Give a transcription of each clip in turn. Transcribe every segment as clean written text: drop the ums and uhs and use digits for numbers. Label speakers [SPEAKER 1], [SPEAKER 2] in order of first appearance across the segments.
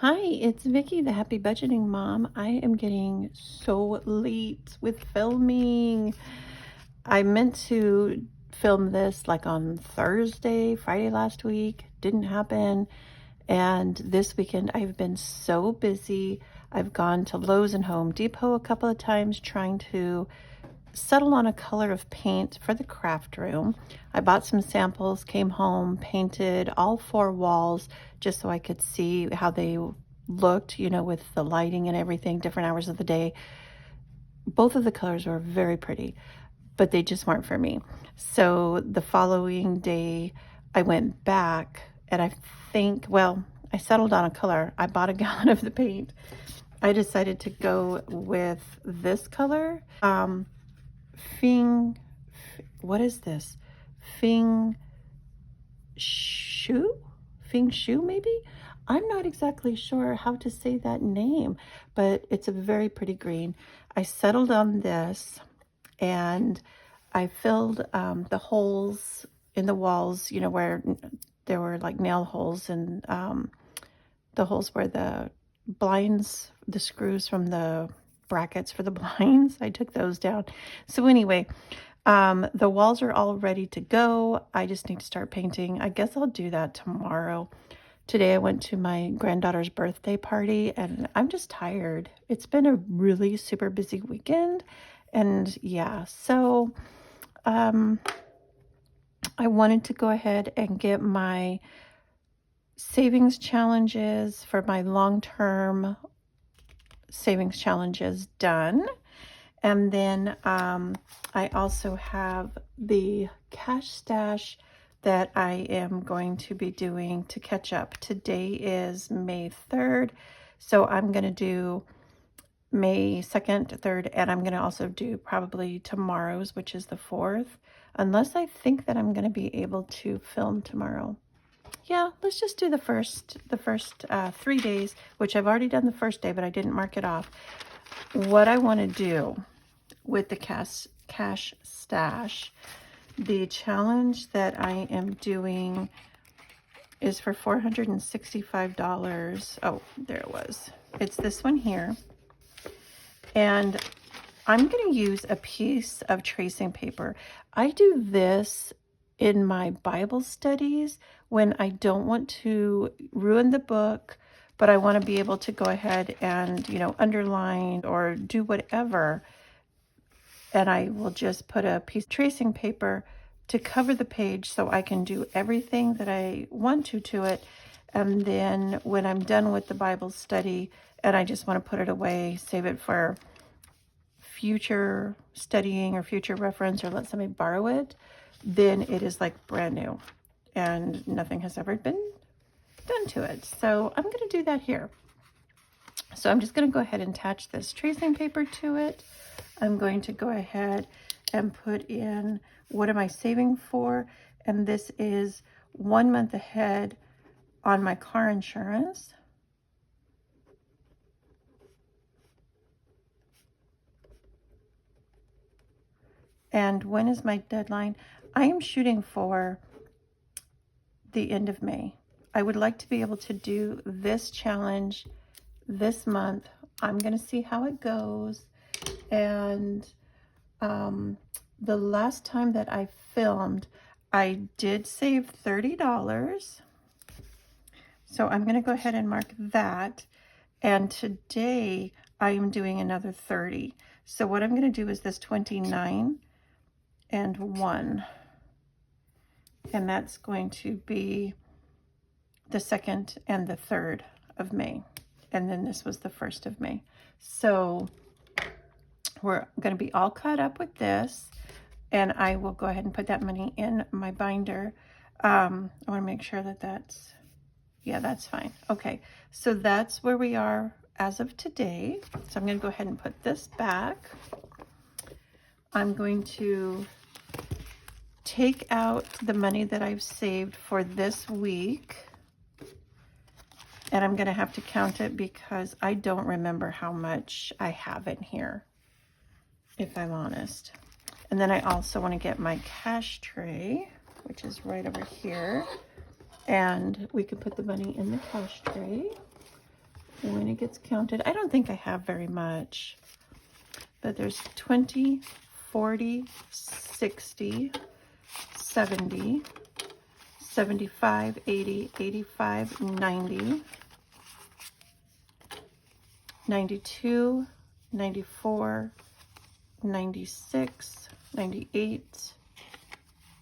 [SPEAKER 1] Hi, it's Vicky, the Happy Budgeting Mom. I am getting so late with filming. I meant to film this like on Thursday, Friday last week. Didn't happen. And this weekend I've been so busy. I've gone to Lowe's and Home Depot a couple of times trying to settle on a color of paint for the craft room. I bought some samples, came home, painted all 4 walls just so I could see how they looked, with the lighting and everything, different hours of the day. Both of the colors were very pretty, but they just weren't for me. So the following day, I went back and I settled on a color. I bought a gallon of the paint. I decided to go with this color. What is this? Fing Shu? Fing Shu, maybe? I'm not exactly sure how to say that name, but it's a very pretty green. I settled on this and I filled the holes in the walls, where there were like nail holes, and the holes where the blinds, the screws from the brackets for the blinds, I took those down. So anyway, the walls are all ready to go. I just need to start painting. I guess I'll do that tomorrow. Today I went to my granddaughter's birthday party and I'm just tired. It's been a really super busy weekend. And yeah, so I wanted to go ahead and get my savings challenges for my long-term savings challenges done. And then I also have the cash stash that I am going to be doing to catch up. Today is May 3rd, so I'm going to do May 2nd, 3rd, and I'm going to also do probably tomorrow's, which is the 4th, unless I think that I'm going to be able to film tomorrow. Yeah, let's just do the first 3 days, which I've already done the first day, but I didn't mark it off. What I want to do with the cash stash, the challenge that I am doing is for $465. Oh, there it was. It's this one here. And I'm going to use a piece of tracing paper. I do this in my Bible studies when I don't want to ruin the book, but I want to be able to go ahead and, underline or do whatever. And I will just put a piece of tracing paper to cover the page so I can do everything that I want to it. And then when I'm done with the Bible study and I just want to put it away, save it for future studying or future reference, or let somebody borrow it, then it is like brand new and nothing has ever been done to it. So I'm going to do that here. So I'm just going to go ahead and attach this tracing paper to it. I'm going to go ahead and put in what am I saving for, and this is 1 month ahead on my car insurance. And when is my deadline? I am shooting for the end of May. I would like to be able to do this challenge this month. I'm going to see how it goes. And the last time that I filmed, I did save $30. So I'm going to go ahead and mark that. And today I am doing another 30. So what I'm going to do is this 29 and 1. And that's going to be the 2nd and the 3rd of May. And then this was the 1st of May. So we're going to be all caught up with this. And I will go ahead and put that money in my binder. I want to make sure that that's fine. Okay, so that's where we are as of today. So I'm going to go ahead and put this back. I'm going to take out the money that I've saved for this week. And I'm going to have to count it because I don't remember how much I have in here, if I'm honest. And then I also want to get my cash tray, which is right over here. And we can put the money in the cash tray. when it gets counted. I don't think I have very much, but there's 20, 40, 60, 70, 75, 80, 85, 90, 92, 94, 96, 98,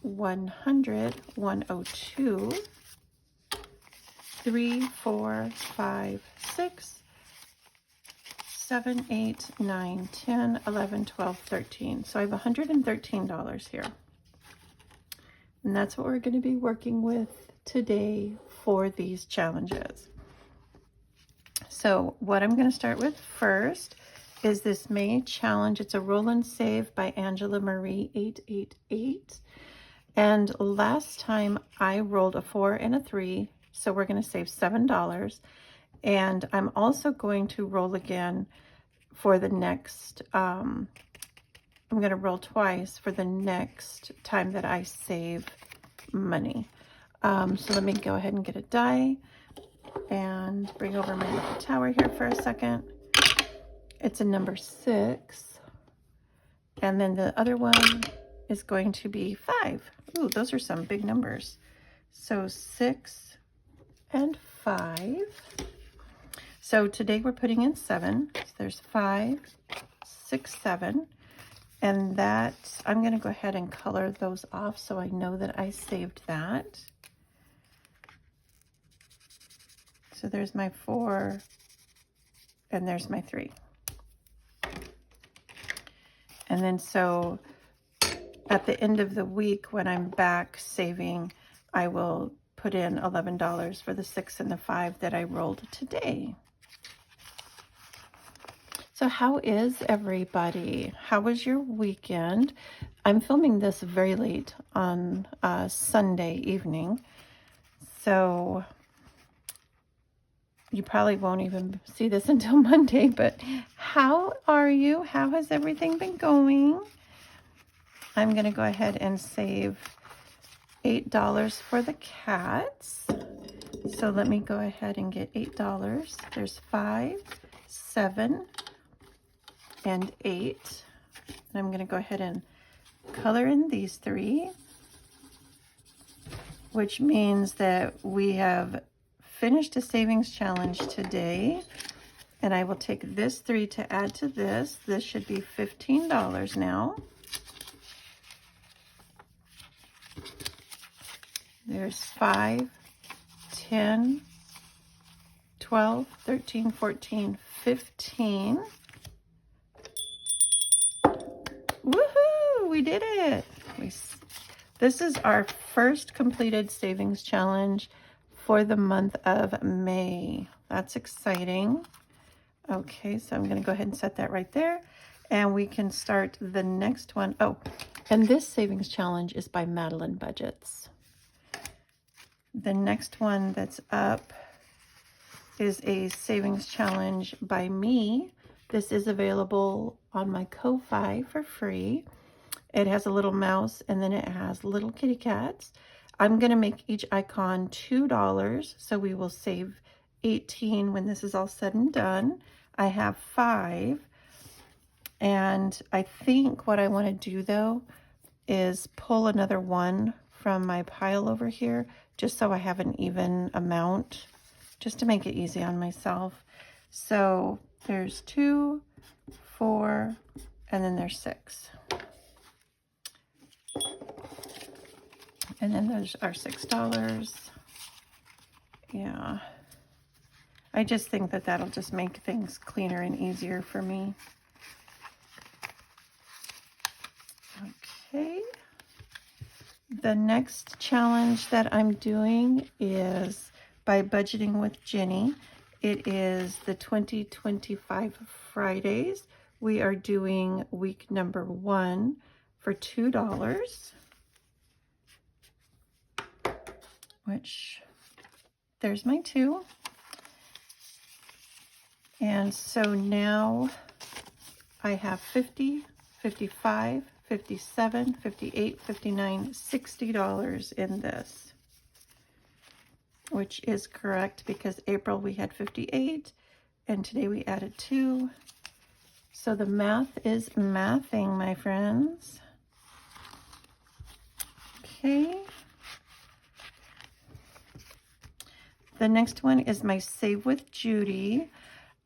[SPEAKER 1] 100, 102, 3, 4, 5, 6, 7, 8, 9, 10, 11, 12, 13. So I have $113 here. And that's what we're going to be working with today for these challenges. So what I'm going to start with first is this May challenge. It's a roll and save by Angela Marie 888. And last time I rolled a 4 and a 3, so we're going to save $7. And I'm also going to roll again for the next, I'm going to roll twice for the next time that I save money. So let me go ahead and get a die and bring over my little tower here for a second. It's a number 6. And then the other one is going to be 5. Ooh, those are some big numbers. So 6 and 5. So today we're putting in 7. So there's 5, 6, 7. And that, I'm going to go ahead and color those off so I know that I saved that. So there's my 4, and there's my 3. And then so at the end of the week when I'm back saving, I will put in $11 for the 6 and the 5 that I rolled today. So how is everybody? How was your weekend? I'm filming this very late on Sunday evening, so you probably won't even see this until Monday, but how are you? How has everything been going? I'm going to go ahead and save $8 for the cats. So let me go ahead and get $8. There's 5, 7, and 8. And I'm going to go ahead and color in these 3, which means that we have finished a savings challenge today. And I will take this 3 to add to this. This should be $15 now. There's 5, 10, 12, 13, 14, 15. Woohoo! We did it! This is our first completed savings challenge for the month of May. That's exciting. Okay, so I'm going to go ahead and set that right there. And we can start the next one. Oh, and this savings challenge is by Madeline Budgets. The next one that's up is a savings challenge by me. This is available on my Ko-Fi for free. It has a little mouse and then it has little kitty cats. I'm going to make each icon $2, so we will save $18 when this is all said and done. I have 5, and I think what I want to do though is pull another 1 from my pile over here, just so I have an even amount, just to make it easy on myself. So there's 2, 4, and then there's 6. And then there's our $6. Yeah. I just think that that'll just make things cleaner and easier for me. Okay. The next challenge that I'm doing is by Budgeting with Jenny. It is the 2025 Fridays. We are doing week number 1 for $2. Which, there's my 2. And so now I have 50, 55, 57, 58, 59, $60 in this, which is correct because April we had 58, and today we added 2. So the math is mathing, my friends. Okay. The next one is my Save with Judy.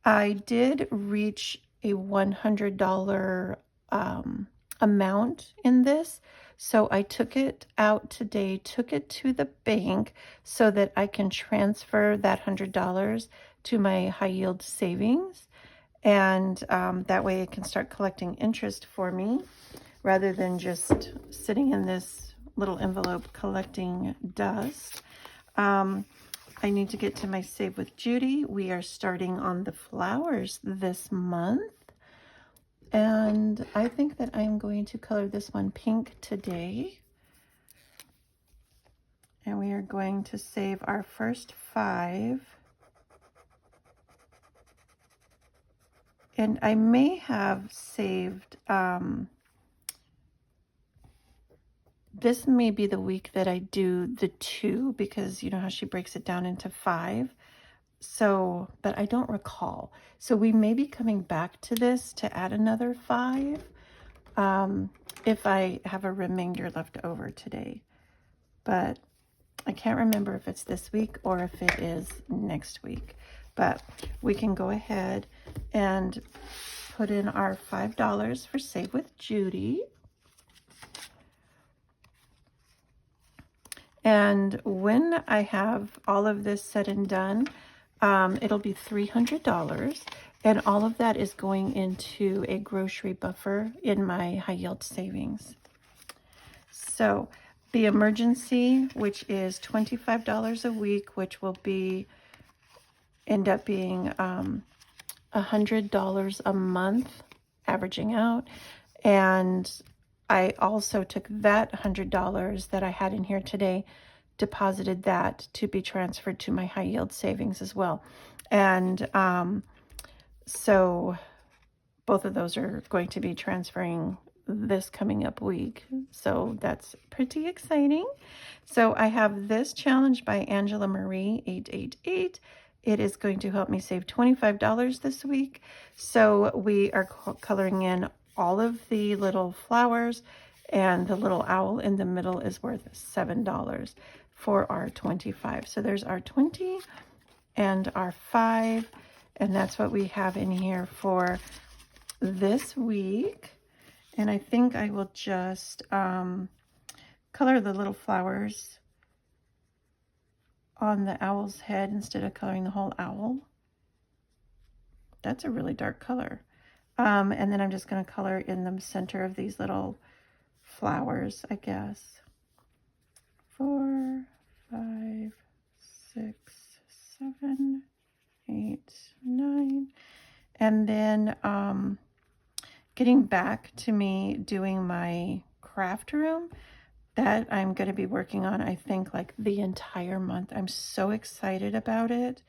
[SPEAKER 1] I did reach a $100 amount in this. So I took it out today, took it to the bank so that I can transfer that $100 to my high yield savings. And that way it can start collecting interest for me rather than just sitting in this little envelope collecting dust. I need to get to my Save with Judy. We are starting on the flowers this month. And I think that I'm going to color this one pink today. And we are going to save our first 5. And I may have saved, this may be the week that I do the 2, because you know how she breaks it down into 5. So, but I don't recall. So we may be coming back to this to add another 5 if I have a remainder left over today. But I can't remember if it's this week or if it is next week. But we can go ahead and put in our $5 for Save with Judy. And when I have all of this said and done, it'll be $300. And all of that is going into a grocery buffer in my high yield savings. So the emergency, which is $25 a week, which will end up being $100 a month, averaging out. And I also took that $100 that I had in here today, deposited that to be transferred to my high yield savings as well. And so both of those are going to be transferring this coming up week. So that's pretty exciting. So I have this challenge by Angela Marie 888. It is going to help me save $25 this week. So we are coloring in all of the little flowers, and the little owl in the middle is worth $7 for our 25. So there's our 20 and our 5, and that's what we have in here for this week. And I think I will just color the little flowers on the owl's head instead of coloring the whole owl. That's a really dark color. And then I'm just going to color in the center of these little flowers, I guess. 4, 5, 6, 7, 8, 9. And then getting back to me doing my craft room that I'm going to be working on, I think, like the entire month. I'm so excited about it.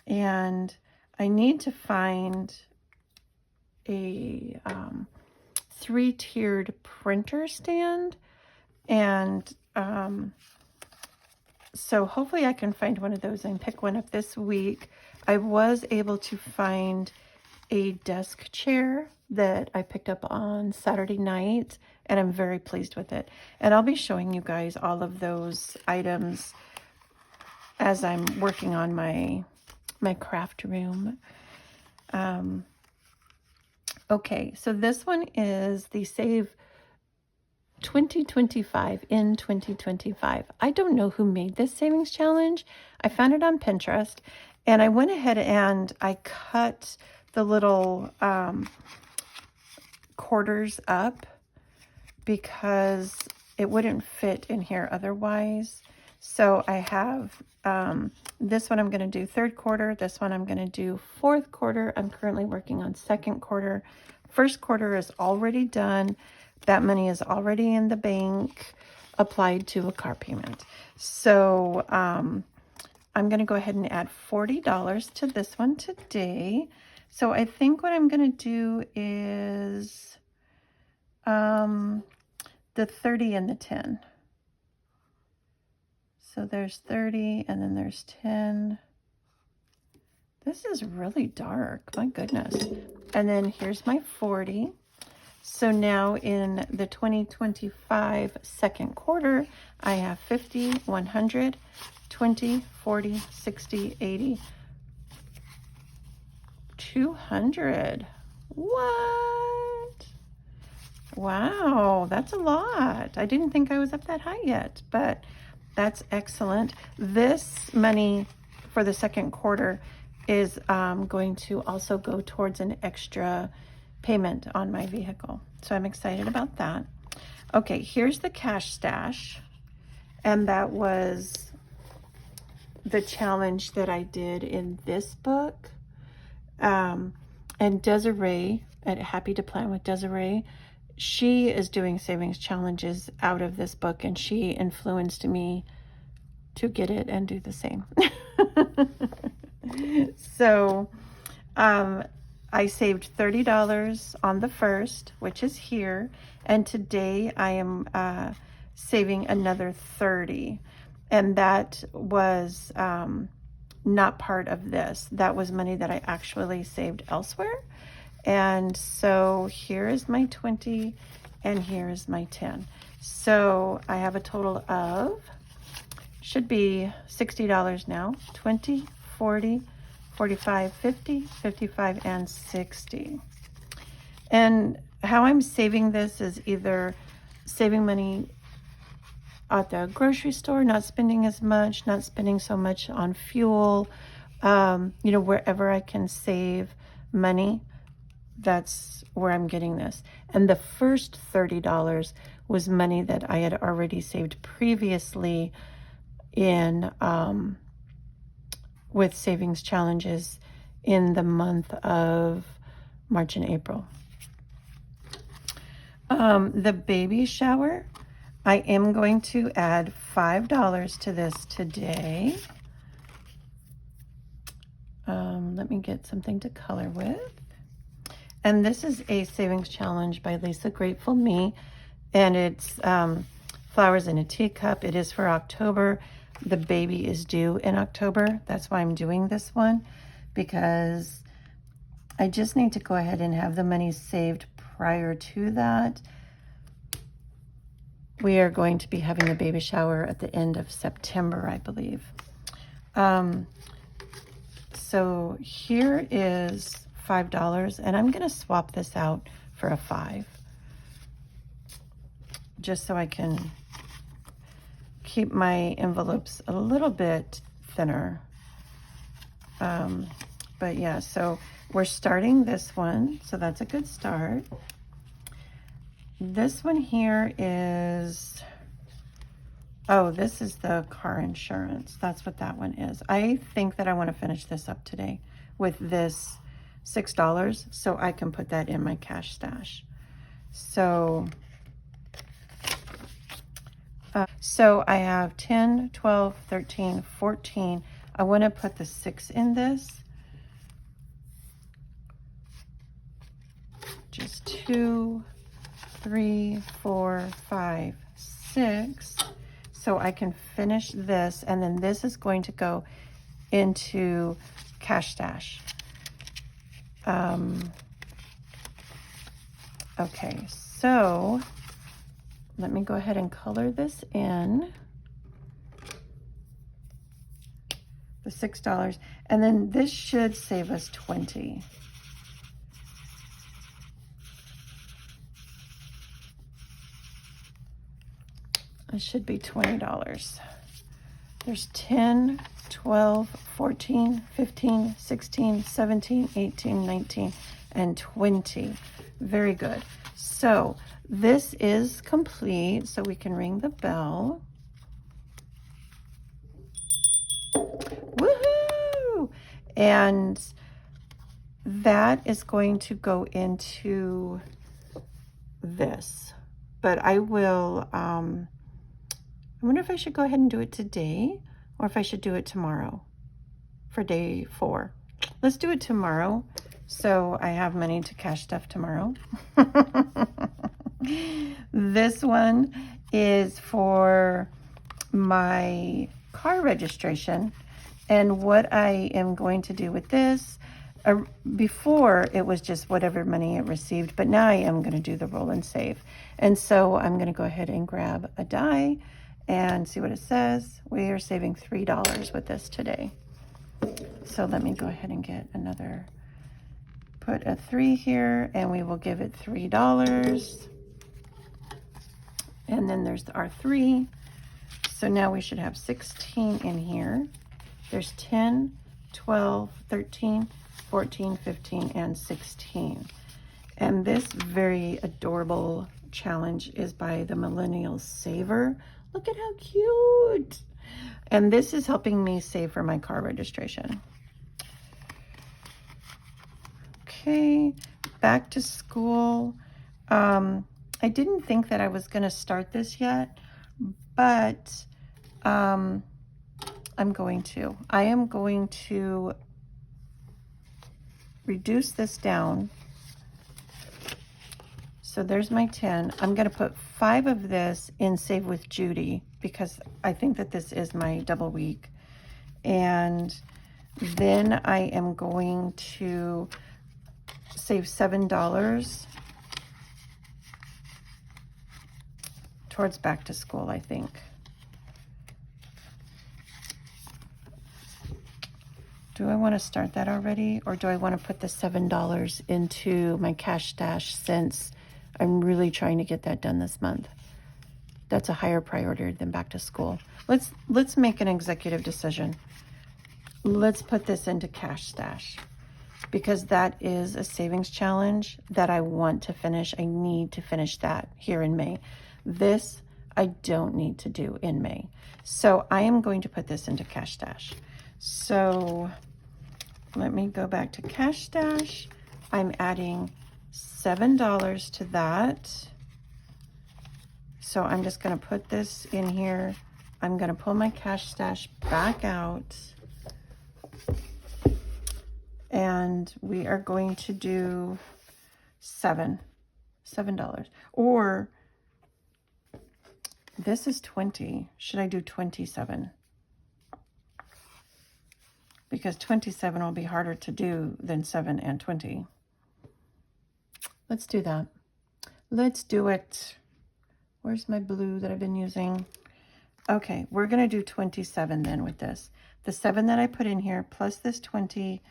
[SPEAKER 1] And I need to find a 3-tiered printer stand. And so hopefully I can find one of those and pick one up this week. I was able to find a desk chair that I picked up on Saturday night, and I'm very pleased with it. And I'll be showing you guys all of those items as I'm working on my craft room. Okay, so this one is the Save 2025 in 2025. I don't know who made this savings challenge. I found it on Pinterest, and I went ahead and I cut the little quarters up because it wouldn't fit in here otherwise. So I have this one I'm going to do 3rd quarter. This one I'm going to do 4th quarter. I'm currently working on 2nd quarter. 1st quarter is already done. That money is already in the bank, applied to a car payment. So I'm going to go ahead and add $40 to this one today. So I think what I'm going to do is the 30 and the 10. So there's 30 and then there's 10. This is really dark. My goodness. And then here's my 40. So now in the 2025 second quarter, I have 50, 100, 20, 40, 60, 80, 200. What? Wow, that's a lot. I didn't think I was up that high yet, but that's excellent. This money for the second quarter is going to also go towards an extra payment on my vehicle. So I'm excited about that. Okay, here's the cash stash. And that was the challenge that I did in this book. And Desiree at Happy to Plan with Desiree, she is doing savings challenges out of this book, and she influenced me to get it and do the same. So I saved $30 on the first, which is here, and today I am saving another 30, and that was not part of this. That was money that I actually saved elsewhere. And so here is my 20 and here is my 10. So I have a total of, should be $60 now, 20, 40, 45, 50, 55, and 60. And how I'm saving this is either saving money at the grocery store, not spending as much, not spending so much on fuel, you know, wherever I can save money, that's where I'm getting this. And the first $30 was money that I had already saved previously in with savings challenges in the month of March and April. The baby shower, I am going to add $5 to this today. Let me get something to color with. And this is a savings challenge by Lisa Grateful Me, and it's flowers in a teacup. It is for October. The baby is due in October. That's why I'm doing this one, because I just need to go ahead and have the money saved prior to that. We are going to be having a baby shower at the end of September, I believe. So here is $5, and I'm going to swap this out for a 5, just so I can keep my envelopes a little bit thinner. But yeah, so we're starting this one, so that's a good start. This one here is, oh, this is the car insurance. That's what that one is. I think that I want to finish this up today with this $6 so I can put that in my cash stash. So so I have 10, 12, 13, 14. I want to put the 6 in this. Just 2, 3, 4, 5, 6. So I can finish this, and then this is going to go into cash stash. Okay, so let me go ahead and color this in. The $6, and then this should save us 20. It should be $20. There's 10, 12, 14, 15, 16, 17, 18, 19, and 20. Very good. So this is complete, so we can ring the bell. Woohoo! And that is going to go into this. But I will, I wonder if I should go ahead and do it today, or if I should do it tomorrow for day 4. Let's do it tomorrow, so I have money to cash stuff tomorrow. This one is for my car registration, And what I am going to do with this, before it was just whatever money it received, but now I am going to do the roll and save. And so I'm going to go ahead and grab a die and see what it says. We are saving $3 with this today. So let me go ahead and get another, put a 3 here, and we will give it $3. And then there's our 3. So now we should have 16 in here. There's 10, 12, 13, 14, 15, and 16. And this very adorable challenge is by the Millennial Saver. Look at how cute. And this is helping me save for my car registration. Okay, back to school. I didn't think that I was going to start this yet, but I'm going to. I am going to reduce this down. So there's my 10. I'm going to put 5 of this in Save with Judy because I think that this is my double week. And then I am going to save $7 towards back to school, I think. Do I want to start that already, or do I want to put the $7 into my cash stash since I'm really trying to get that done this month? That's a higher priority than back to school. Let's make an executive decision. Let's put this into cash stash because that is a savings challenge that I want to finish. I need to finish that here in May. This I don't need to do in May. So I am going to put this into cash stash. So let me go back to cash stash. I'm adding $7 to that. So I'm just going to put this in here. I'm going to pull my cash stash back out. And we are going to do $7. Or this is 20. Should I do 27? Because 27 will be harder to do than 7 and 20. Let's do that. Let's do it. Where's my blue that I've been using? Okay, we're going to do 27 then with this. The 7 that I put in here plus this 20,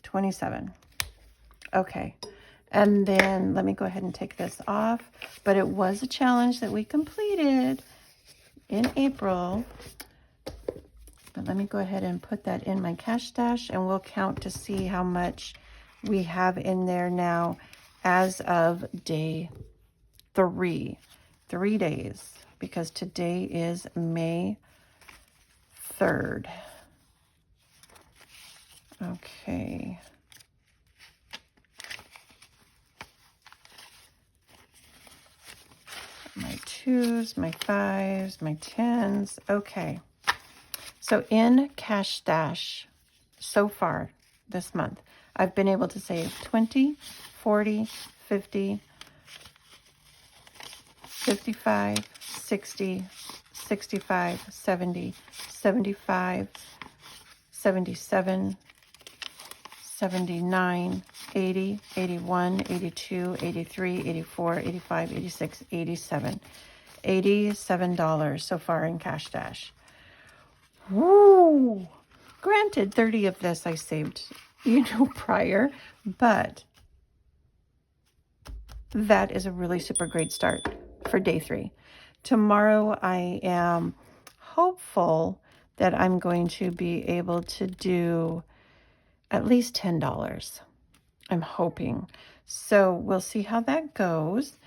[SPEAKER 1] 27. Okay, and then let me go ahead and take this off. But it was a challenge that we completed in April. But let me go ahead and put that in my cash stash, and we'll count to see how much we have in there now as of day 3. 3 days, because today is May 3rd. Okay. My 2s, my 5s, my 10s. Okay. So in cash stash so far this month, I've been able to save 20, 40, 50, 55, 60, 65, 70, 75, 77, 79, 80, 81, 82, 83, 84, 85, 86, 87. $87 so far in cash stash. Woo! Granted, 30 of this I saved, prior, but that is a really super great start for day 3. Tomorrow, I am hopeful that I'm going to be able to do at least $10. I'm hoping. So we'll see how that goes.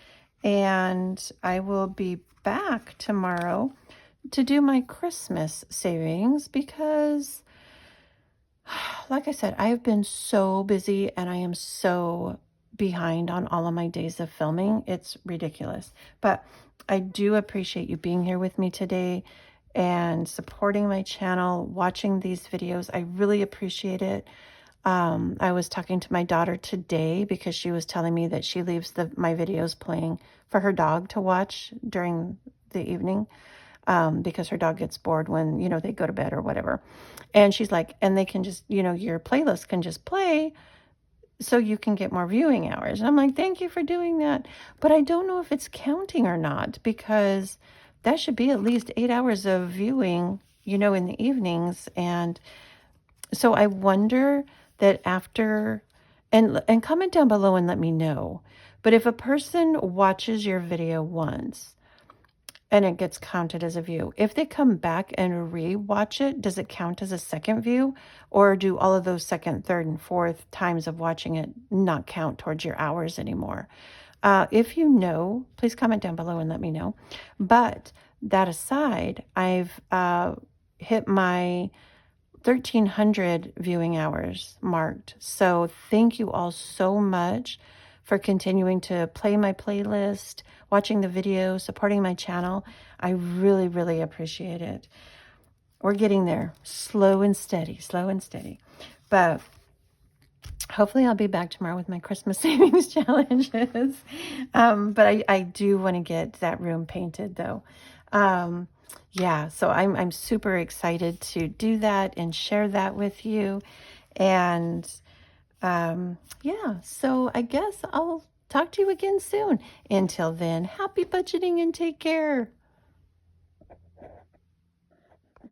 [SPEAKER 1] And I will be back tomorrow to do my Christmas savings because, like I said, I have been so busy and I am so behind on all of my days of filming. It's ridiculous. But I do appreciate you being here with me today and supporting my channel, watching these videos. I really appreciate it. I was talking to my daughter today because she was telling me that she leaves my videos playing for her dog to watch during the evening. because her dog gets bored when, you know, they go to bed or whatever. And she's like, and they can just, you know, your playlist can just play so you can get more viewing hours. And I'm like, thank you for doing that. But I don't know if it's counting or not, because that should be at least 8 hours of viewing, you know, in the evenings. And so I wonder that after, and comment down below and let me know. But if a person watches your video once and it gets counted as a view, if they come back and re-watch it, does it count as a second view? Or do all of those second, third, and fourth times of watching it not count towards your hours anymore? If you know, please comment down below and let me know. But that aside, I've hit my 1,300 viewing hours marked. So thank you all so much for continuing to play my playlist, watching the videos, supporting my channel. I really, really appreciate it. We're getting there, slow and steady, slow and steady. But hopefully I'll be back tomorrow with my Christmas savings challenges. But I do want to get that room painted though. Yeah, so I'm super excited to do that and share that with you. And yeah, so I guess I'll talk to you again soon. Until then, happy budgeting and take care.